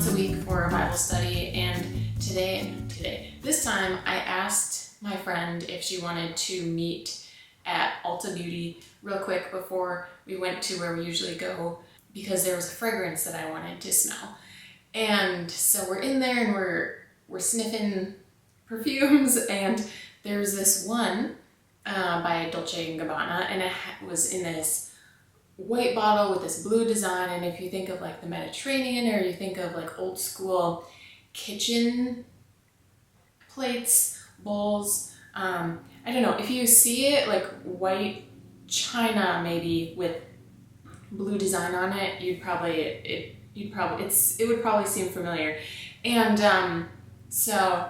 a week for a Bible study, and this time I asked my friend if she wanted to meet at Ulta Beauty real quick before we went to where we usually go, because there was a fragrance that I wanted to smell. And so we're in there and we're sniffing perfumes, and there's this one by Dolce & Gabbana, and it was in this white bottle with this blue design. And if you think of like the Mediterranean, or you think of like old school kitchen plates, bowls, I don't know, if you see it like white china maybe with blue design on it, it would probably seem familiar. And so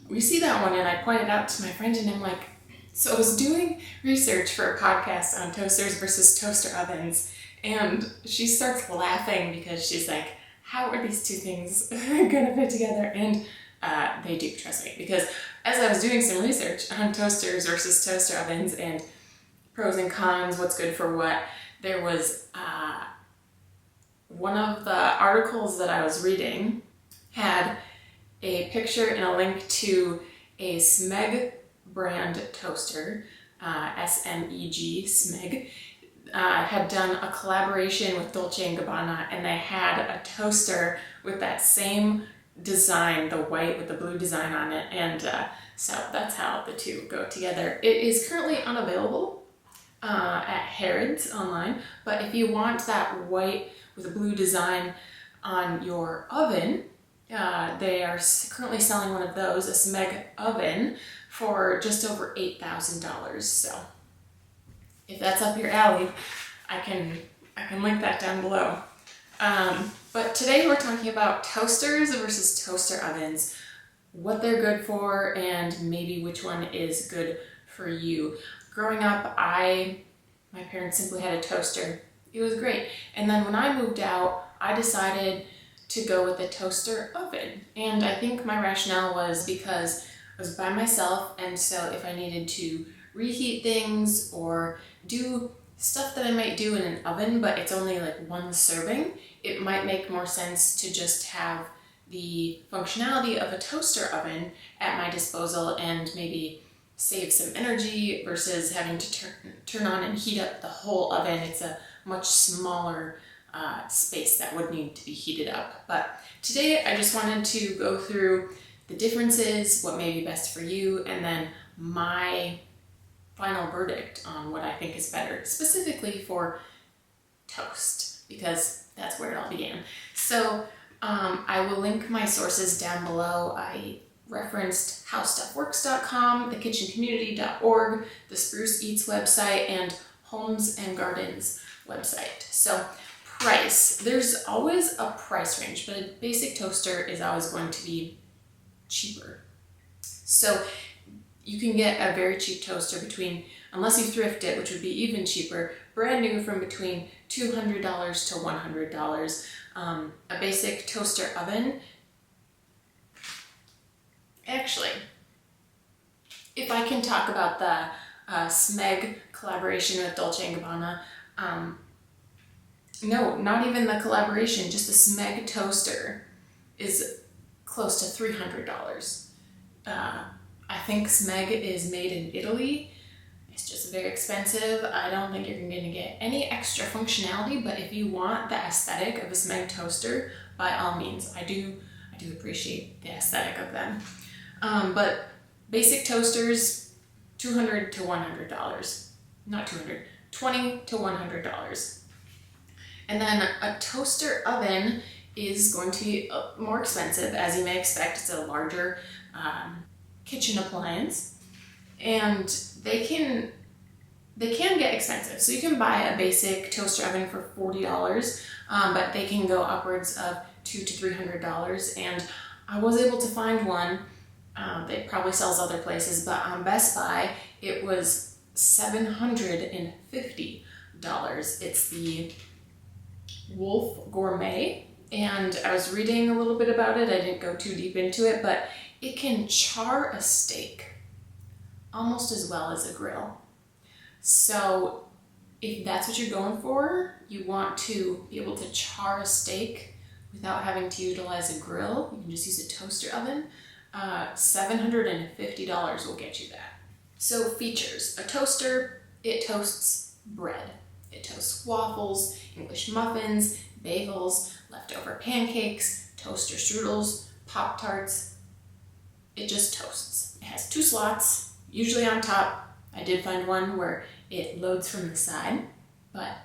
we see that one, and I pointed out to my friend, and I'm like, so I was doing research for a podcast on toasters versus toaster ovens, and she starts laughing because she's like, how are these two things gonna fit together? And they do, trust me, because as I was doing some research on toasters versus toaster ovens and pros and cons, what's good for what, there was one of the articles that I was reading had a picture and a link to a Smeg brand toaster, S-M-E-G, Smeg, had done a collaboration with Dolce & Gabbana, and they had a toaster with that same design, the white with the blue design on it, and so that's how the two go together. It is currently unavailable at Harrods online, but if you want that white with a blue design on your oven, they are currently selling one of those, a Smeg oven, for just over $8,000. So if that's up your alley, I can link that down below. But today we're talking about toasters versus toaster ovens, what they're good for, and maybe which one is good for you. Growing up, my parents simply had a toaster. It was great. And then when I moved out, I decided to go with a toaster oven. And I think my rationale was because I was by myself, and so if I needed to reheat things or do stuff that I might do in an oven, but it's only like one serving, it might make more sense to just have the functionality of a toaster oven at my disposal and maybe save some energy versus having to turn on and heat up the whole oven. It's a much smaller space that would need to be heated up. But today I just wanted to go through the differences, what may be best for you, and then my final verdict on what I think is better, specifically for toast, because that's where it all began. So I will link my sources down below. I referenced howstuffworks.com, thekitchencommunity.org, the Spruce Eats website, and Homes and Gardens website. So price, there's always a price range, but a basic toaster is always going to be cheaper. So you can get a very cheap toaster unless you thrift it, which would be even cheaper, brand new, from between $200 to $100. A basic toaster oven, actually, if I can talk about the Smeg collaboration with Dolce & Gabbana, no, not even the collaboration, just the Smeg toaster is close to $300. I think Smeg is made in Italy. It's just very expensive. I don't think you're going to get any extra functionality, but if you want the aesthetic of a Smeg toaster, by all means, I do appreciate the aesthetic of them. But basic toasters, $200 to $100. Not $200, $20 to $100. And then a toaster oven is going to be more expensive, as you may expect. It's a larger kitchen appliance, and they can get expensive. So you can buy a basic toaster oven for $40, but they can go upwards of $200 to $300. And I was able to find one that probably sells other places, but on Best Buy it was $750. It's the Wolf Gourmet, and I was reading a little bit about it. I didn't go too deep into it, but it can char a steak almost as well as a grill. So if that's what you're going for, you want to be able to char a steak without having to utilize a grill. You can just use a toaster oven. $750 will get you that. So features: a toaster, it toasts bread. It toasts waffles, English muffins, bagels, leftover pancakes, toaster strudels, Pop-Tarts. It just toasts. It has 2 slots, usually on top. I did find one where it loads from the side, but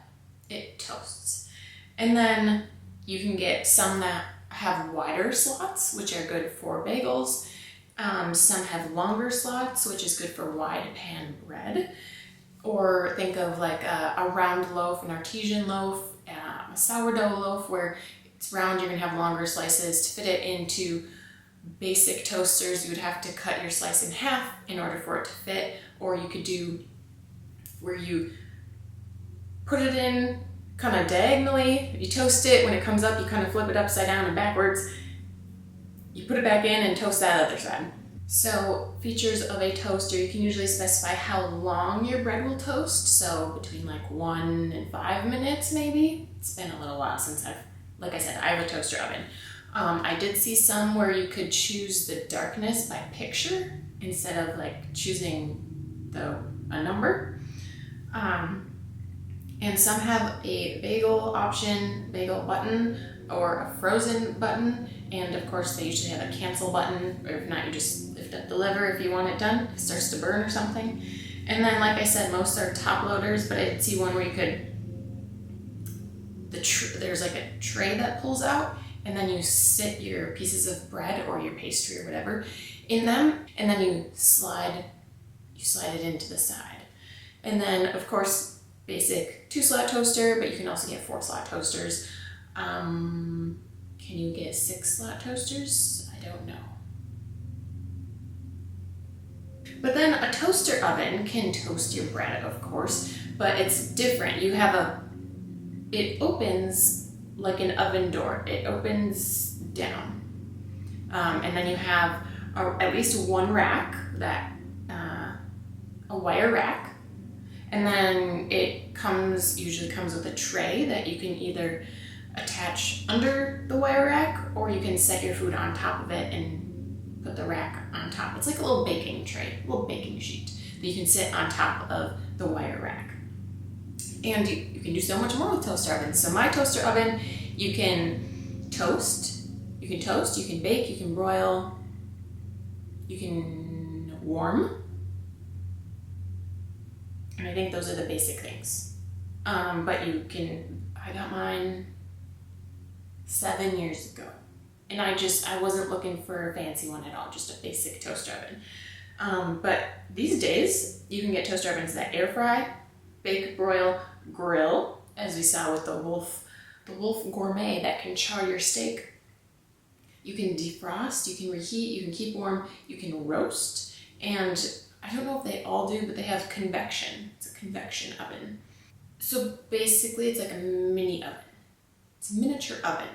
it toasts. And then you can get some that have wider slots, which are good for bagels. Some have longer slots, which is good for wide pan bread. Or think of like a round loaf, an artesian loaf, a sourdough loaf where it's round, you're gonna have longer slices. To fit it into basic toasters, you would have to cut your slice in half in order for it to fit, or you could do where you put it in kind of diagonally, you toast it, when it comes up you kind of flip it upside down and backwards, you put it back in and toast that other side. So features of a toaster, you can usually specify how long your bread will toast, so between like 1 and 5 minutes maybe. It's been a little while since like I said, I have a toaster oven. I did see some where you could choose the darkness by picture instead of like choosing a number. And some have a bagel option, bagel button, or a frozen button, and of course they usually have a cancel button, or if not you just lift up the lever if you want it done, it starts to burn or something. And then like I said, most are top loaders, but I did see one where you could, there's like a tray that pulls out, and then you sit your pieces of bread or your pastry or whatever in them, and then you slide it into the side. And then of course basic 2-slot toaster, but you can also get 4-slot toasters. Can you get 6-slot toasters? I don't know. But then a toaster oven can toast your bread, of course, but it's different. It opens like an oven door. It opens down. And then you have at least one rack, a wire rack, and then it usually comes with a tray that you can either attach under the wire rack, or you can set your food on top of it and put the rack on top. It's like a little baking tray, a little baking sheet that you can sit on top of the wire rack. And you can do so much more with toaster ovens. So my toaster oven, you can toast, you can bake, you can broil, you can warm. And I think those are the basic things. But I got mine 7 years ago. And I wasn't looking for a fancy one at all, just a basic toaster oven. But these days, you can get toaster ovens that air fry, bake, broil, grill, as we saw with the Wolf Gourmet that can char your steak. You can defrost, you can reheat, you can keep warm, you can roast, and I don't know if they all do, but they have convection. It's a convection oven. So basically it's like a mini oven. It's a miniature oven.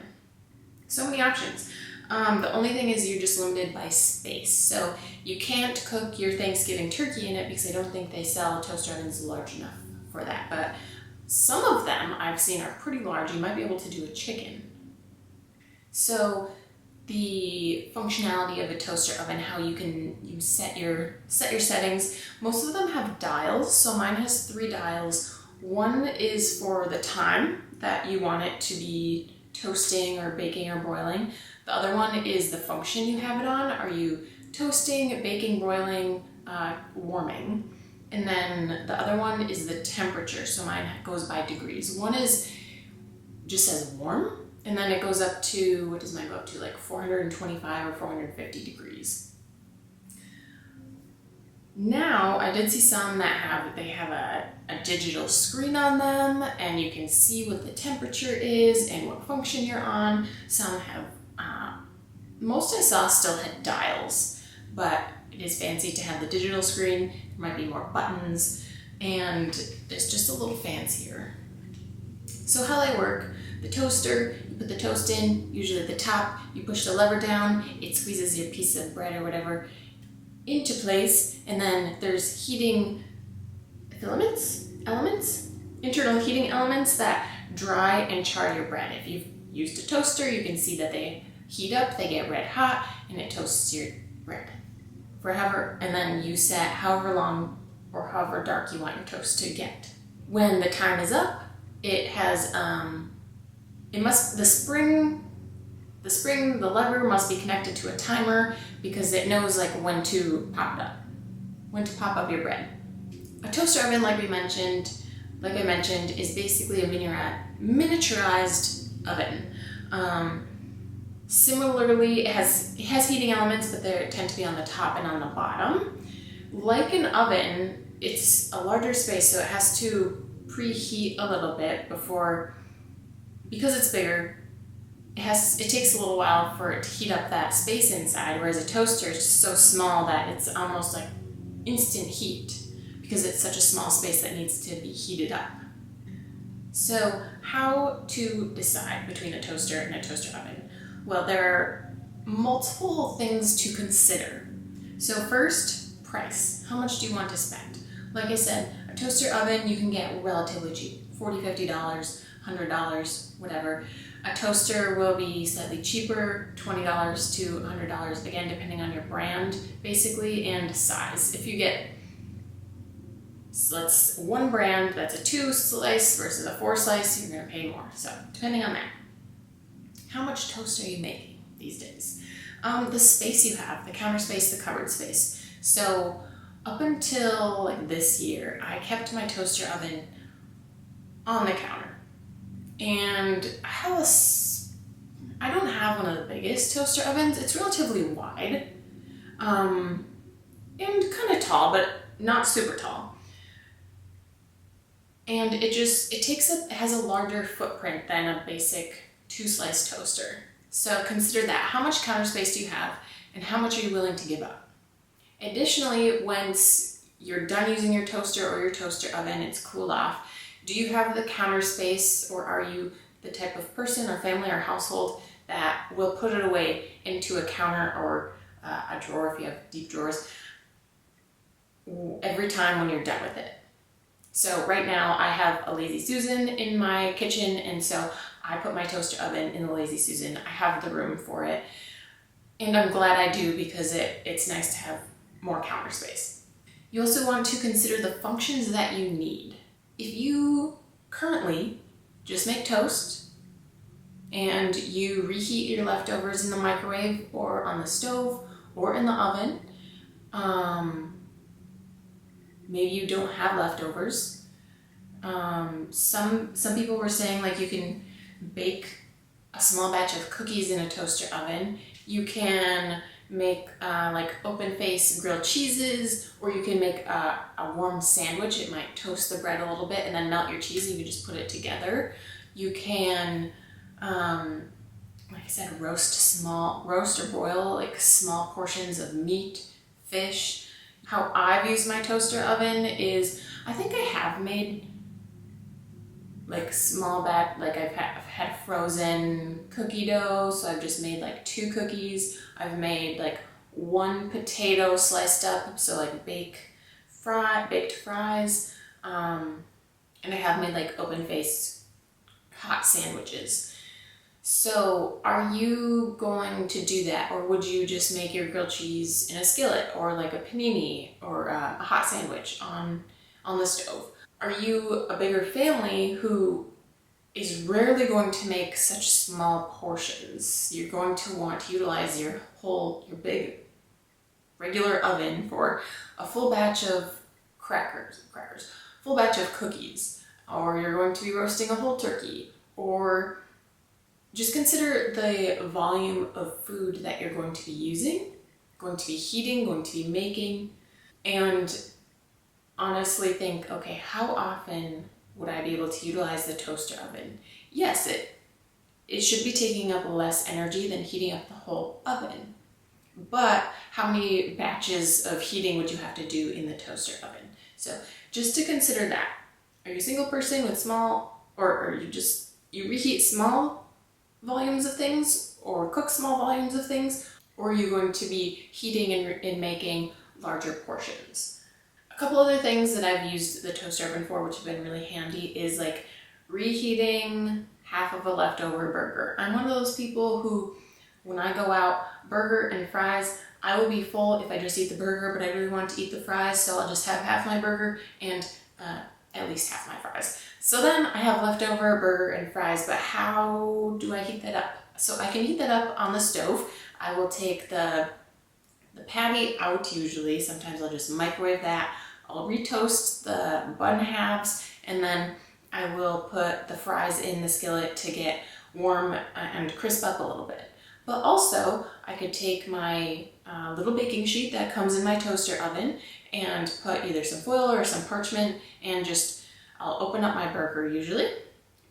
So many options. The only thing is you're just limited by space. So you can't cook your Thanksgiving turkey in it because I don't think they sell toaster ovens large enough for that. But some of them I've seen are pretty large. You might be able to do a chicken. So the functionality of a toaster oven, how you set your settings. Most of them have dials, so mine has 3 dials. One is for the time that you want it to be toasting or baking or broiling. The other one is the function you have it on. Are you toasting, baking, broiling, warming? And then the other one is the temperature, so mine goes by degrees. One just says warm, and then it goes up to, what does mine go up to, like 425 or 450 degrees. Now, I did see some that have a digital screen on them, and you can see what the temperature is and what function you're on. Some have, most I saw still had dials, but it is fancy to have the digital screen. There might be more buttons, and it's just a little fancier. So how they work: the toaster, you put the toast in, usually at the top, you push the lever down, it squeezes your piece of bread or whatever into place, and then there's heating elements, internal heating elements that dry and char your bread. used a toaster, you can see that they heat up, they get red hot, and it toasts your bread. And then you set however long or however dark you want your toast to get. When the time is up, it has, the lever must be connected to a timer because it knows like when to pop up your bread. A toaster oven, like I mentioned, is basically a miniaturized oven. Similarly, it has heating elements, but they tend to be on the top and on the bottom. Like an oven, it's a larger space, so it has to preheat a little bit because it's bigger. It takes a little while for it to heat up that space inside, whereas a toaster is just so small that it's almost like instant heat because it's such a small space that needs to be heated up. So how to decide between a toaster and a toaster oven? Well, there are multiple things to consider. So first, price. How much do you want to spend? Like I said, a toaster oven you can get relatively cheap, $40, $50, $100, whatever. A toaster will be slightly cheaper, $20 to $100, again, depending on your brand, basically, and size. If you get one brand that's a 2-slice versus a 4-slice, you're going to pay more. So, depending on that. How much toast are you making these days? The space you have, the counter space, the cupboard space. So, up until like this year, I kept my toaster oven on the counter. And I don't have one of the biggest toaster ovens. It's relatively wide and kind of tall, but not super tall. And it has a larger footprint than a basic 2-slice toaster. So consider that. How much counter space do you have and how much are you willing to give up? Additionally, once you're done using your toaster or your toaster oven, it's cooled off, do you have the counter space, or are you the type of person or family or household that will put it away into a counter or a drawer if you have deep drawers every time when you're done with it? So right now I have a Lazy Susan in my kitchen, and so I put my toaster oven in the Lazy Susan. I have the room for it, and I'm glad I do because it's nice to have more counter space. You also want to consider the functions that you need. If you currently just make toast and you reheat your leftovers in the microwave or on the stove or in the oven, maybe you don't have leftovers. Some people were saying like you can bake a small batch of cookies in a toaster oven. You can make like open face grilled cheeses, or you can make a warm sandwich. It might toast the bread a little bit and then melt your cheese and you just put it together. You can, like I said, roast or boil like small portions of meat, fish. How I've used my toaster oven is, I think I have made like small batch, like I've had frozen cookie dough, so I've just made like 2 cookies. I've made like 1 potato sliced up, so like baked fries, and I have made like open face hot sandwiches. So are you going to do that, or would you just make your grilled cheese in a skillet, or like a panini, or a hot sandwich on the stove? Are you a bigger family who is rarely going to make such small portions? You're going to want to utilize your big regular oven for a full batch of full batch of cookies, or you're going to be roasting a whole turkey, or just consider the volume of food that you're going to be using, going to be heating, going to be making, and honestly think, okay, how often would I be able to utilize the toaster oven? Yes, it should be taking up less energy than heating up the whole oven. But how many batches of heating would you have to do in the toaster oven? So just to consider that. Are you a single person with or you reheat small volumes of things or cook small volumes of things? Or are you going to be heating and making larger portions? A couple other things that I've used the toaster oven for, which have been really handy, is like reheating half of a leftover burger. I'm one of those people who, when I go out, burger and fries, I will be full if I just eat the burger, but I really want to eat the fries, so I'll just have half my burger and at least half my fries. So then I have leftover burger and fries, but how do I heat that up? So I can heat that up on the stove. I will take the patty out usually. Sometimes I'll just microwave that. I'll retoast the bun halves, and then I will put the fries in the skillet to get warm and crisp up a little bit. But also, I could take my little baking sheet that comes in my toaster oven and put either some foil or some parchment, and I'll open up my burger usually,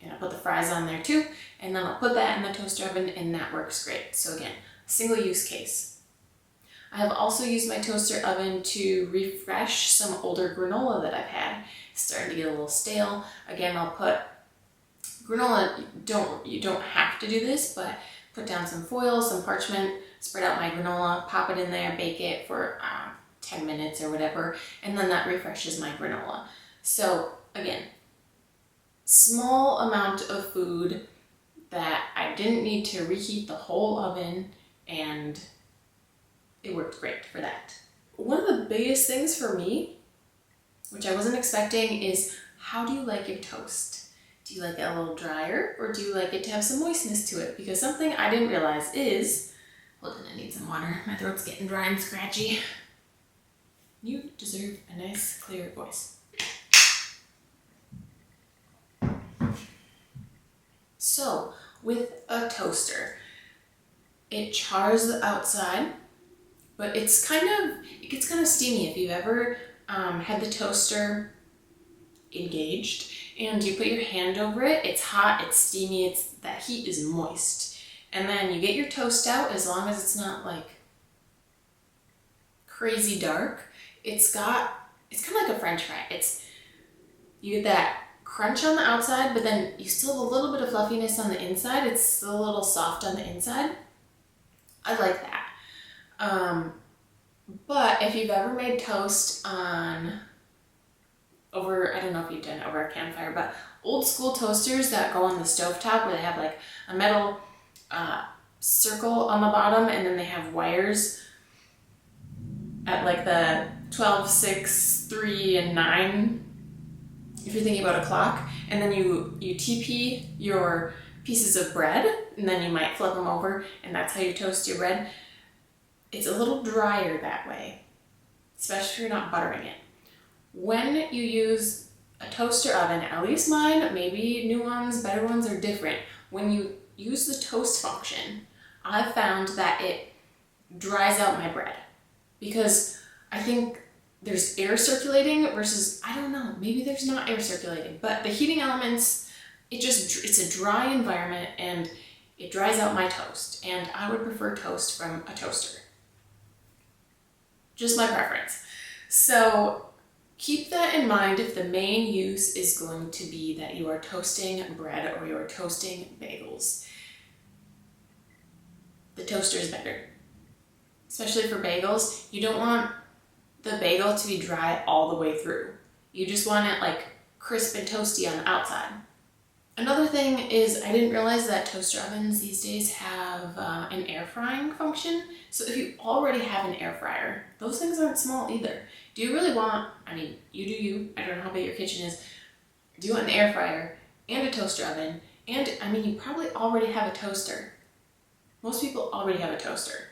and I'll put the fries on there too, and then I'll put that in the toaster oven, and that works great. So again, single use case. I have also used my toaster oven to refresh some older granola that I've had. It's starting to get a little stale. Again, I'll put granola, you don't have to do this, but put down some foil, some parchment, spread out my granola, pop it in there, bake it for 10 minutes or whatever, and then that refreshes my granola. So again, small amount of food that I didn't need to reheat the whole oven, and it worked great for that. One of the biggest things for me, which I wasn't expecting, is how do you like your toast? Do you like it a little drier, or do you like it to have some moistness to it? Because something I didn't realize is, hold on, I need some water. My throat's getting dry and scratchy. You deserve a nice, clear voice. So, with a toaster, it chars the outside, but it gets kind of steamy. If you've ever had the toaster engaged and you put your hand over it, it's hot, it's steamy, that heat is moist. And then you get your toast out, as long as it's not like crazy dark. It's kind of like a French fry. You get that crunch on the outside, but then you still have a little bit of fluffiness on the inside. It's still a little soft on the inside. I like that. But if you've ever made toast I don't know if you've done it over a campfire, but old school toasters that go on the stovetop, where they have like a metal circle on the bottom, and then they have wires at like the 12, 6, 3, and 9, if you're thinking about a clock, and then you TP your pieces of bread, and then you might flip them over, and that's how you toast your bread. It's a little drier that way, especially if you're not buttering it. When you use a toaster oven, at least mine, maybe new ones, better ones are different. When you use the toast function, I've found that it dries out my bread, because I think there's air circulating versus, I don't know, maybe there's not air circulating, but the heating elements, it's a dry environment, and it dries out my toast, and I would prefer toast from a toaster. Just my preference. So keep that in mind if the main use is going to be that you are toasting bread or you are toasting bagels. The toaster is better. Especially for bagels, you don't want the bagel to be dry all the way through. You just want it like crisp and toasty on the outside. Another thing is, I didn't realize that toaster ovens these days have an air frying function. So if you already have an air fryer, those things aren't small either. Do you really want, you do you, I don't know how big your kitchen is. Do you want an air fryer and a toaster oven? And you probably already have a toaster. Most people already have a toaster.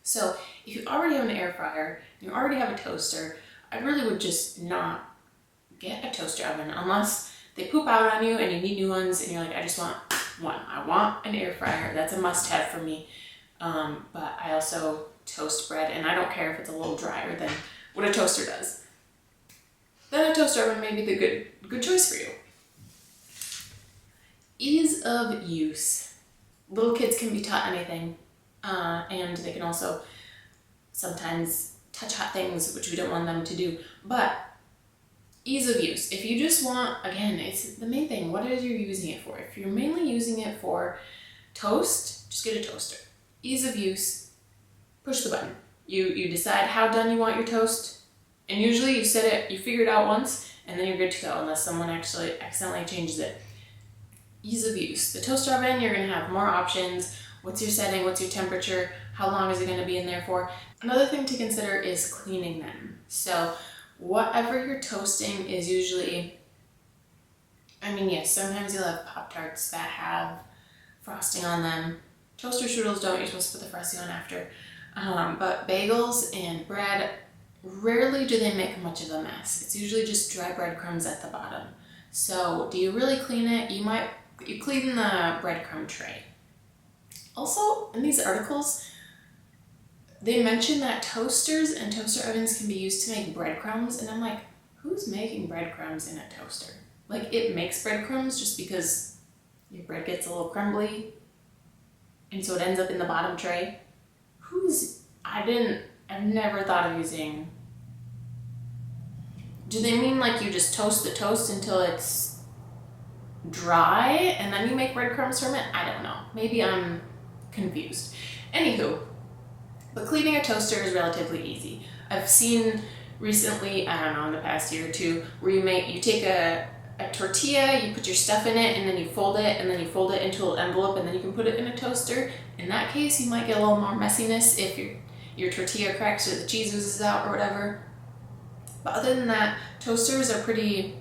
So if you already have an air fryer, and you already have a toaster, I really would just not get a toaster oven unless they poop out on you and you need new ones and you're like, I just want one. I want an air fryer. That's a must-have for me. But I also toast bread, and I don't care if it's a little drier than what a toaster does. Then a toaster oven may be the good choice for you. Ease of use. Little kids can be taught anything, and they can also sometimes touch hot things, which we don't want them to do. But ease of use. If you just want, again, it's the main thing. What are you using it for? If you're mainly using it for toast, just get a toaster. Ease of use, push the button. You decide how done you want your toast, and usually you set it, you figure it out once, and then you're good to go, unless someone actually accidentally changes it. ease of use. The toaster oven, you're gonna have more options. What's your setting? What's your temperature? How long is it gonna be in there for? Another thing to consider is cleaning them. So whatever you're toasting is usually, I mean, yes, sometimes you'll have Pop-Tarts that have frosting on them. Toaster strudels don't, you're supposed to put the frosting on after. But bagels and bread, rarely do they make much of a mess. It's usually just dry breadcrumbs at the bottom. So do you really clean it? You clean the breadcrumb tray. Also, in these articles, they mention that toasters and toaster ovens can be used to make breadcrumbs, and I'm like, who's making breadcrumbs in a toaster? Like, it makes breadcrumbs just because your bread gets a little crumbly, and so it ends up in the bottom tray. I've never thought of using, do they mean like you just toast the toast until it's dry and then you make breadcrumbs from it? I don't know. Maybe I'm confused. Anywho, but cleaning a toaster is relatively easy. I've seen recently, I don't know, in the past year or two, where you take a tortilla, you put your stuff in it, and then you fold it, and then you fold it into an envelope, and then you can put it in a toaster. In that case, you might get a little more messiness if your tortilla cracks or the cheese oozes out or whatever. But other than that, toasters are pretty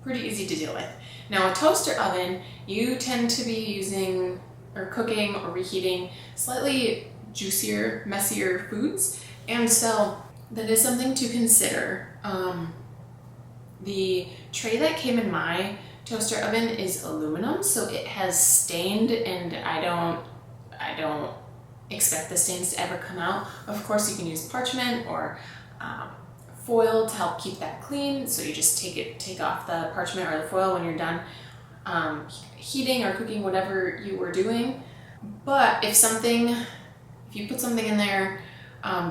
easy to deal with. Now, a toaster oven, you tend to be using or cooking or reheating slightly juicier, messier foods, and so that is something to consider. The tray that came in my toaster oven is aluminum, so it has stained, and I don't expect the stains to ever come out. Of course, you can use parchment or foil to help keep that clean. So you just take off the parchment or the foil when you're done heating or cooking whatever you were doing. But if you put something in there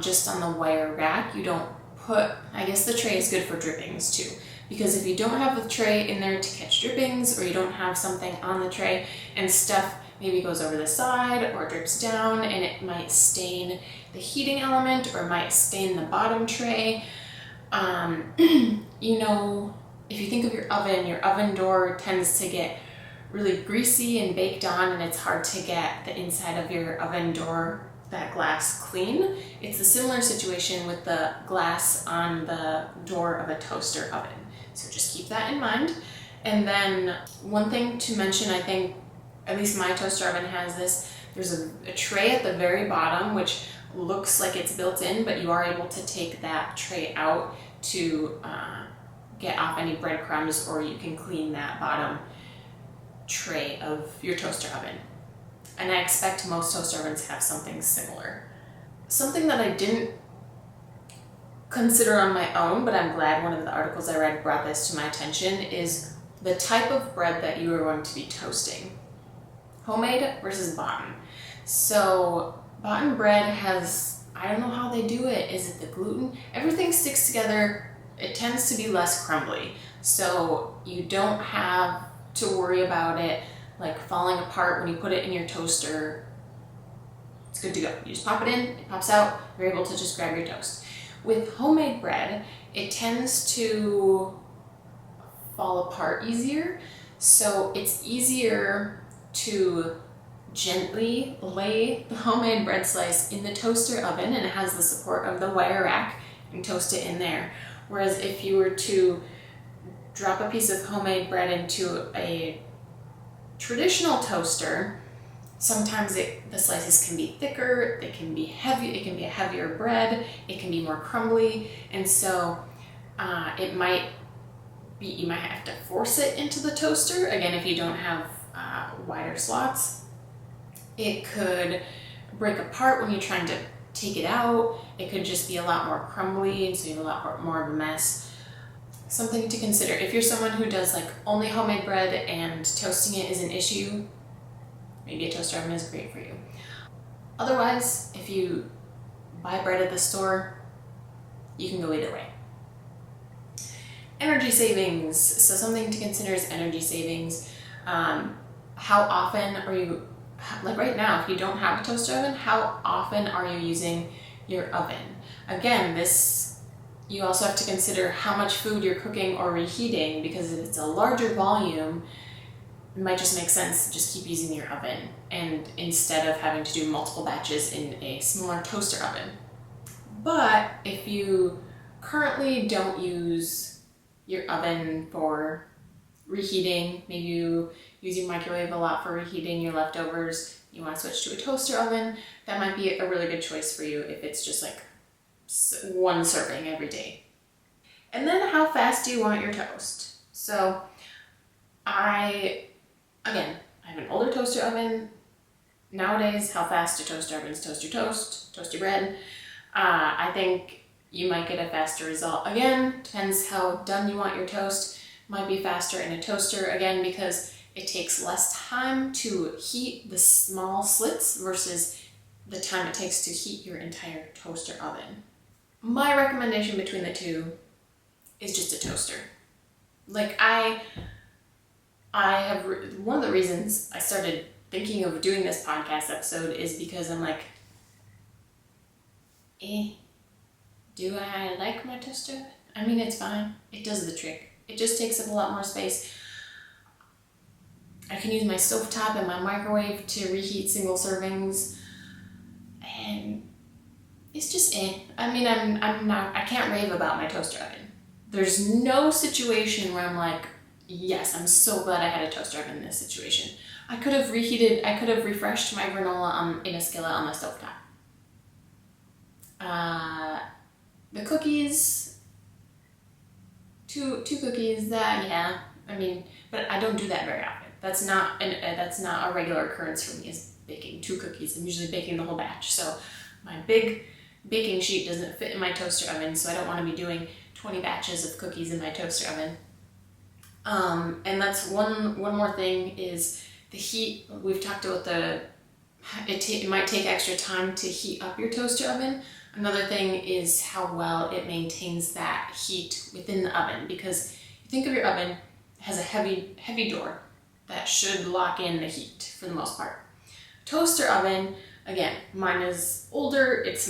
just on the wire rack, you don't put, I guess the tray is good for drippings too. Because if you don't have the tray in there to catch drippings, or you don't have something on the tray and stuff maybe goes over the side or drips down, and it might stain the heating element or might stain the bottom tray. You know, if you think of your oven door tends to get really greasy and baked on, and it's hard to get the inside of your oven door, that glass, clean. It's a similar situation with the glass on the door of a toaster oven. So just keep that in mind. And then one thing to mention, I think, at least my toaster oven has this, there's a tray at the very bottom which looks like it's built in, but you are able to take that tray out to get off any breadcrumbs, or you can clean that bottom tray of your toaster oven. And I expect most toaster ovens have something similar. Something that I didn't consider on my own, but I'm glad one of the articles I read brought this to my attention, is the type of bread that you are going to be toasting. Homemade versus boughten. So boughten bread has, I don't know how they do it. Is it the gluten? Everything sticks together. It tends to be less crumbly. So you don't have to worry about it like falling apart when you put it in your toaster. It's good to go. You just pop it in, it pops out, you're able to just grab your toast. With homemade bread, it tends to fall apart easier, so it's easier to gently lay the homemade bread slice in the toaster oven, and it has the support of the wire rack, and toast it in there. Whereas if you were to drop a piece of homemade bread into a traditional toaster, sometimes the slices can be thicker, they can be heavy, it can be a heavier bread, it can be more crumbly, and so you might have to force it into the toaster. Again, if you don't have wider slots, it could break apart when you're trying to take it out. It could just be a lot more crumbly, and so you have a lot more of a mess. Something to consider if you're someone who does like only homemade bread and toasting it is an issue. Maybe a toaster oven is great for you. Otherwise, if you buy bread at the store, you can go either way. Energy savings. So something to consider is energy savings. How often are you, like right now, if you don't have a toaster oven, how often are you using your oven? Again, you also have to consider how much food you're cooking or reheating, because if it's a larger volume, it might just make sense to just keep using your oven, and instead of having to do multiple batches in a smaller toaster oven. But if you currently don't use your oven for reheating, maybe you use your microwave a lot for reheating your leftovers, you want to switch to a toaster oven, that might be a really good choice for you if it's just like one serving every day. And then how fast do you want your toast? So I have an older toaster oven. Nowadays, how fast do toaster ovens toast your toast, toast your bread? I think you might get a faster result. Again, depends how done you want your toast. Might be faster in a toaster, again, because it takes less time to heat the small slits versus the time it takes to heat your entire toaster oven. My recommendation between the two is just a toaster. Like I have, one of the reasons I started thinking of doing this podcast episode is because I'm like, do I like my toaster? I mean, it's fine. It does the trick. It just takes up a lot more space. I can use my stovetop and my microwave to reheat single servings, and it's just I mean, I can't rave about my toaster oven. There's no situation where I'm like, yes, I'm so glad I had a toaster oven in this situation. I could have refreshed my granola in a skillet on the stovetop. The cookies, two cookies, yeah, I mean, but I don't do that very often. That's not a regular occurrence for me, is baking 2 cookies. I'm usually baking the whole batch. So my big baking sheet doesn't fit in my toaster oven, so I don't want to be doing 20 batches of cookies in my toaster oven. And that's one more thing is the heat. We've talked about it might take extra time to heat up your toaster oven. Another thing is how well it maintains that heat within the oven, because you think of your oven, it has a heavy door that should lock in the heat for the most part. Toaster oven, again, mine is older, it's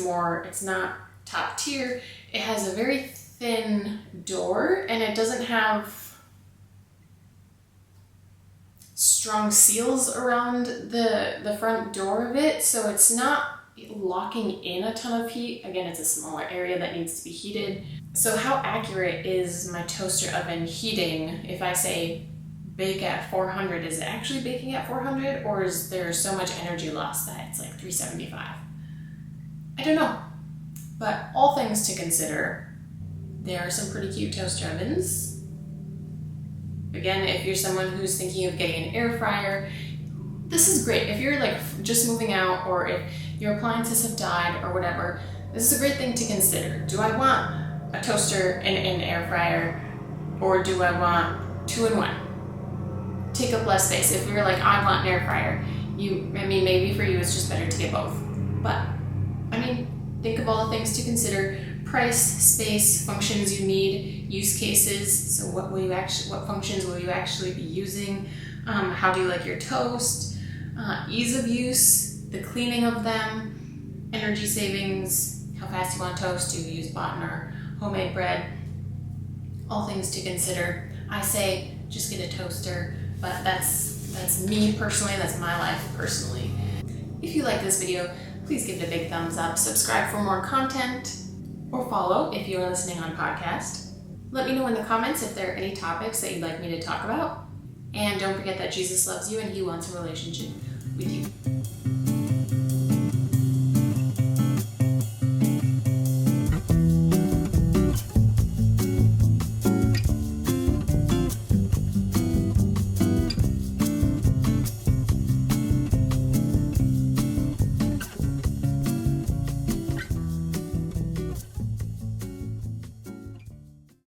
not top tier, it has a very thin door, and it doesn't have strong seals around the front door of it, so it's not locking in a ton of heat. Again, it's a smaller area that needs to be heated. So how accurate is my toaster oven heating? If I say bake at 400, is it actually baking at 400, or is there so much energy loss that it's like 375? I don't know. But all things to consider, there are some pretty cute toaster ovens. Again, if you're someone who's thinking of getting an air fryer, this is great. If you're like just moving out, or if your appliances have died or whatever, this is a great thing to consider. Do I want a toaster and an air fryer, or do I want 2-in-1? Take up less space. If you're like, I want an air fryer, maybe for you it's just better to get both. But think of all the things to consider: price, space, functions you need, use cases. So what functions will you actually be using? How do you like your toast? Ease of use, the cleaning of them, energy savings, how fast you want to toast, do you use bought or homemade bread? All things to consider. I say just get a toaster, but that's me personally, that's my life personally. If you like this video, please give it a big thumbs up, subscribe for more content, or follow if you are listening on podcast. Let me know in the comments if there are any topics that you'd like me to talk about. And don't forget that Jesus loves you and he wants a relationship with you.